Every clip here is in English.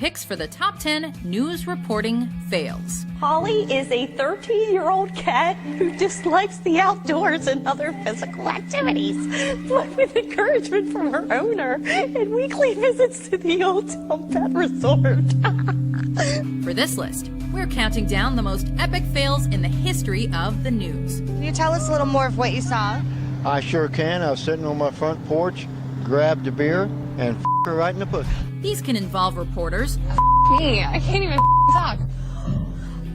picks for the top 10 news reporting fails. Holly is a 13-year-old cat who dislikes the outdoors and other physical activities, but with encouragement from her owner and weekly visits to the Old Town Pet Resort. For this list, we're counting down the most epic fails in the history of the news. Can you tell us a little more of what you saw? I sure can. I was sitting on my front porch, grabbed a beer, and her right in the pussy. These can involve reporters, Me, I can't even talk.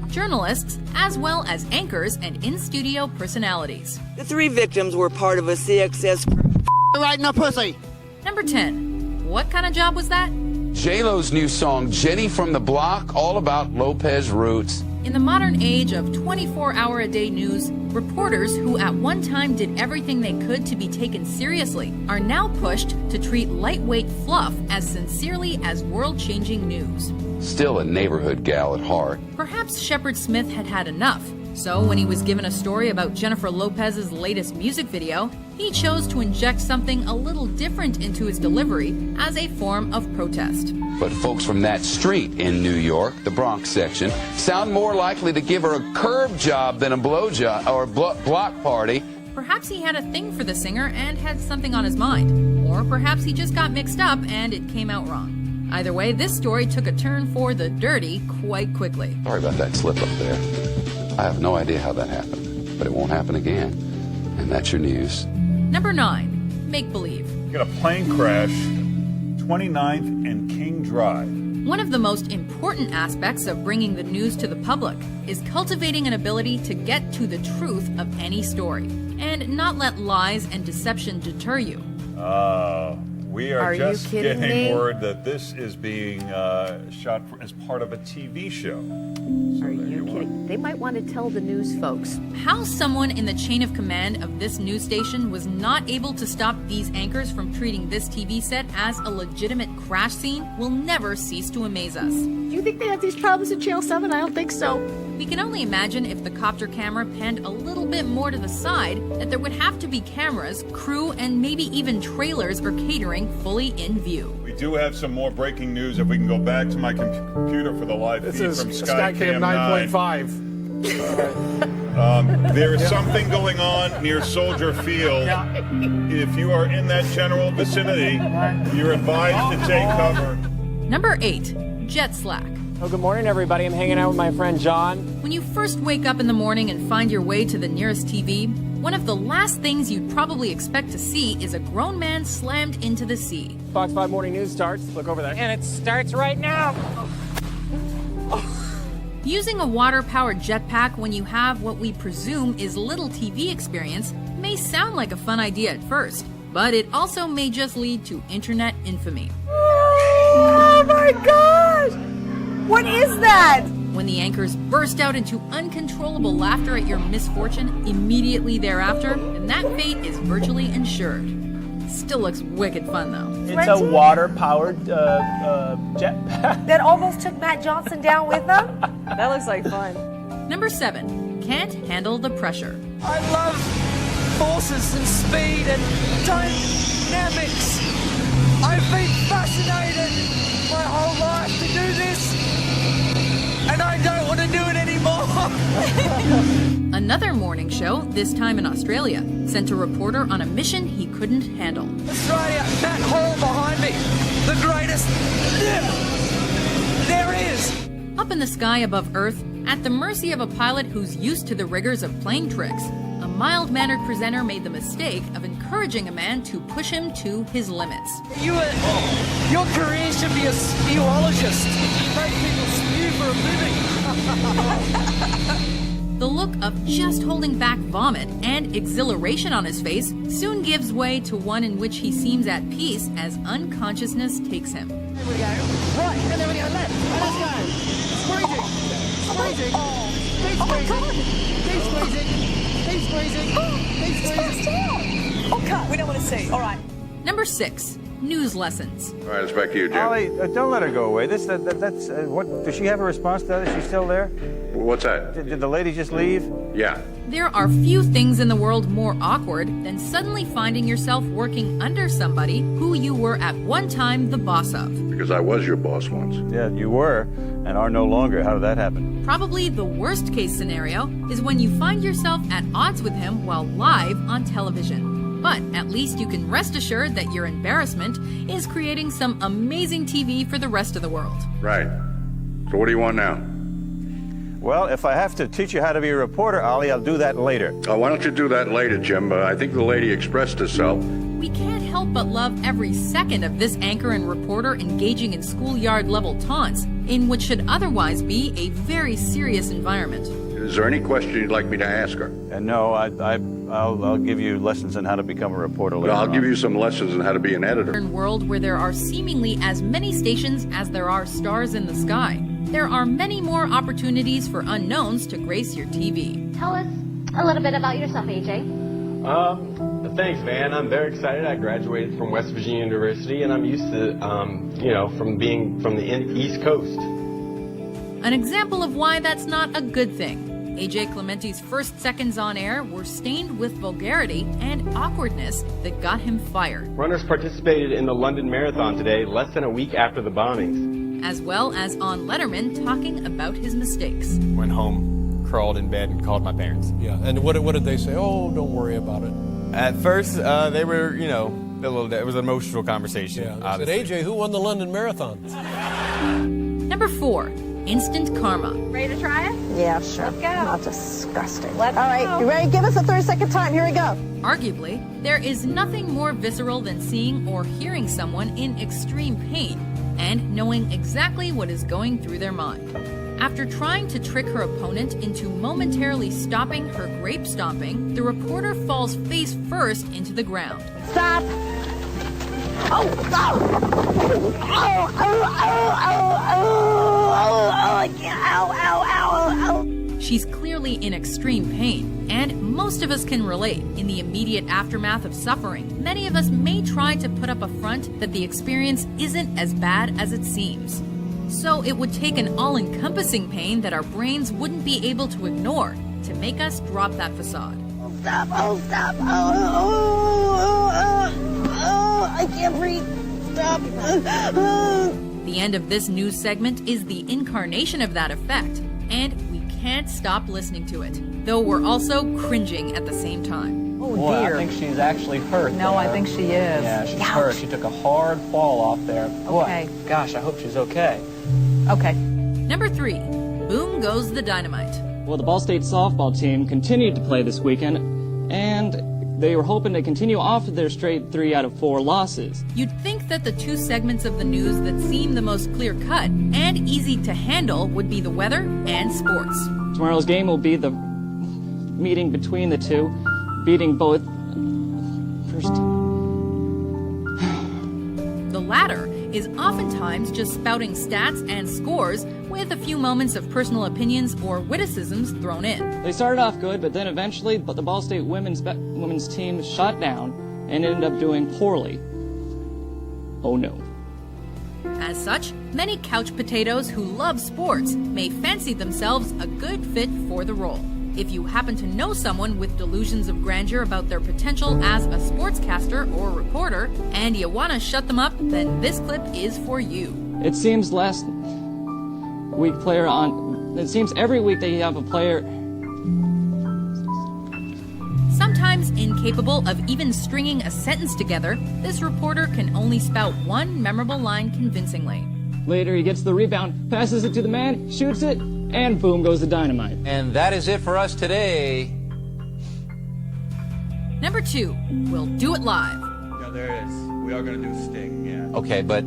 journalists, as well as anchors and in-studio personalities. The 3 victims were part of a CXS group. Right in the pussy. Number 10. What kind of job was that? J-Lo's new song, Jenny from the Block, all about Lopez roots. In the modern age of 24-hour-a-day news, reporters who at one time did everything they could to be taken seriously are now pushed to treat lightweight fluff as sincerely as world-changing news. Still a neighborhood gal at heart. Perhaps Shepard Smith had had enough, so when he was given a story about Jennifer Lopez's latest music video, he chose to inject something a little different into his delivery as a form of protest. But folks from that street in New York, the Bronx section, sound more likely to give her a curb job than a blow job or block party. Perhaps he had a thing for the singer and had something on his mind. Or perhaps he just got mixed up and it came out wrong. Either way, this story took a turn for the dirty quite quickly. Sorry about that slip up there. I have no idea how that happened, but it won't happen again. And that's your news. Number 9. Make-believe. You got a plane crash, 29th and King Drive. One of the most important aspects of bringing the news to the public is cultivating an ability to get to the truth of any story and not let lies and deception deter you. We are just getting me? word that this is being shot as part of a TV show. Are you kidding? They might want to tell the news folks. How someone in the chain of command of this news station was not able to stop these anchors from treating this TV set as a legitimate crash scene will never cease to amaze us. Do you think they have these problems at Channel 7? I don't think so. We can only imagine if the copter camera panned a little bit more to the side that there would have to be cameras, crew, and maybe even trailers or catering fully in view. We do have some more breaking news. If we can go back to my computer for the live feed from Skycam 9.5. There is something going on near Soldier Field. If you are in that general vicinity, you're advised to take cover. Number 8. Jet slack. Oh, good morning, everybody. I'm hanging out with my friend John. When you first wake up in the morning and find your way to the nearest TV, one of the last things you'd probably expect to see is a grown man slammed into the sea. Fox 5 Morning News starts. Look over there. And it starts right now. Using a water-powered jetpack when you have what we presume is little TV experience may sound like a fun idea at first, but it also may just lead to internet infamy. Oh my gosh! What is that? When the anchors burst out into uncontrollable laughter at your misfortune immediately thereafter, then that fate is virtually ensured. Still looks wicked fun, though. It's a water-powered jetpack. That almost took Matt Johnson down with them? That looks like fun. Number 7. Can't handle the pressure. I love forces and speed and dynamics. I've been fascinated my whole life to do this, and I don't want to do it anymore. Another morning show, this time in Australia, sent a reporter on a mission he couldn't handle. Australia, that hole behind me, the greatest there is. Up in the sky above Earth, at the mercy of a pilot who's used to the rigors of plane tricks, a mild-mannered presenter made the mistake of encouraging a man to push him to his limits. Your career should be a spewologist. Make people spew for a living. The look of just holding back vomit and exhilaration on his face soon gives way to one in which he seems at peace as unconsciousness takes him. There we go. Right, and then we go left. And let's go. Squeezing. Squeezing. Keep squeezing. Keep squeezing. Keep squeezing. Keep squeezing. Oh, cut. We don't want to see. All right. Number 6. news lessons. All right, it's back to you, Jim. Ollie, don't let her go away. That's what. Does she have a response to that? Is she still there? What's that? Did the lady just leave? Yeah. There are few things in the world more awkward than suddenly finding yourself working under somebody who you were at one time the boss of. Because I was your boss once. Yeah, you were, and are no longer. How did that happen? Probably the worst case scenario is when you find yourself at odds with him while live on television. But at least you can rest assured that your embarrassment is creating some amazing TV for the rest of the world. Right. So what do you want now? Well, if I have to teach you how to be a reporter, Ollie, I'll do that later. Oh, why don't you do that later, Jim? I think the lady expressed herself. We can't help but love every second of this anchor and reporter engaging in schoolyard-level taunts in what should otherwise be a very serious environment. Is there any question you'd like me to ask her? And no, I'll give you lessons on how to become a reporter later I'll on. give you some lessons on how to be an editor. In a world where there are seemingly as many stations as there are stars in the sky, there are many more opportunities for unknowns to grace your TV. Tell us a little bit about yourself, AJ. Thanks, Van. I'm very excited. I graduated from West Virginia University, and I'm used to, from being from the East Coast. An example of why that's not a good thing. AJ Clementi's first seconds on air were stained with vulgarity and awkwardness that got him fired. Runners participated in the London Marathon today, less than a week after the bombings. As well as on Letterman talking about his mistakes. Went home, crawled in bed, and called my parents. Yeah, and what did they say? Oh, don't worry about it. At first, they were, it was an emotional conversation. Yeah, they said, AJ, who won the London Marathon? Number 4, instant karma. Ready to try it? Yeah, sure. Let's go. Not disgusting. Let's All right, you ready? Give us a 30-second time. Here we go. Arguably, there is nothing more visceral than seeing or hearing someone in extreme pain and knowing exactly what is going through their mind. After trying to trick her opponent into momentarily stopping her grape stomping, the reporter falls face first into the ground. Stop. Oh, oh, oh, oh, oh. She's clearly in extreme pain, and most of us can relate. In the immediate aftermath of suffering, many of us may try to put up a front that the experience isn't as bad as it seems. So it would take an all-encompassing pain that our brains wouldn't be able to ignore to make us drop that facade. Stop, oh, stop, oh, I can't breathe, stop. The end of this news segment is the incarnation of that effect, and we can't stop listening to it, though we're also cringing at the same time. Oh, Boy, dear. I think she's actually hurt. No, there. I think she is. Yeah, she's Ouch. hurt. She took a hard fall off there. Boy, Okay. gosh, I hope she's okay. Okay. Number 3, boom goes the dynamite. Well, the Ball State softball team continued to play this weekend, and they were hoping to continue off of their straight 3 out of 4 losses. You'd think that the two segments of the news that seem the most clear-cut and easy to handle would be the weather and sports. Tomorrow's game will be the meeting between the two, beating both first. The latter is oftentimes just spouting stats and scores with a few moments of personal opinions or witticisms thrown in. They started off good, but then eventually the Ball State women's team shut down and ended up doing poorly. Oh no. As such, many couch potatoes who love sports may fancy themselves a good fit for the role. If you happen to know someone with delusions of grandeur about their potential as a sportscaster or reporter, and you want to shut them up, then this clip is for you. It seems it seems every week they have a player Sometimes incapable of even stringing a sentence together, this reporter can only spout one memorable line convincingly. Later, he gets the rebound, passes it to the man, shoots it, and boom goes the dynamite. And that is it for us today. Number 2, we'll do it live. Yeah, there it is. We are going to do Sting, yeah. Okay, but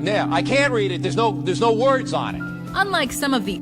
now I can't read it. There's no words on it. Unlike some of the